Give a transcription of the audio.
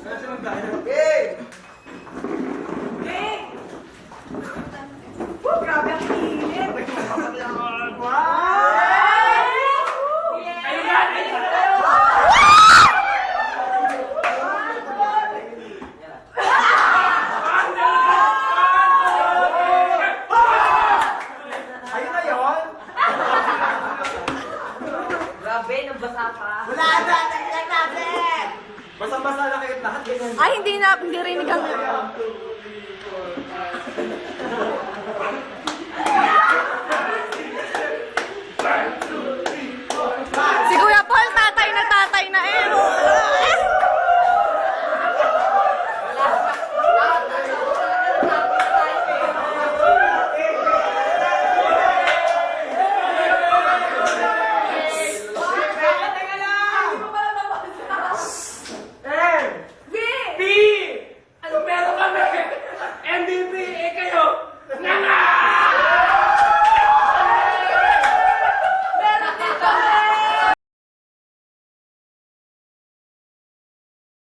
Okay! Okay! Grabe ang init! Wow! Grabe, nabasa pa. Wala na! Tingnan natin! Basang-basa na kayo lahat. Ay, hindi rinig ang...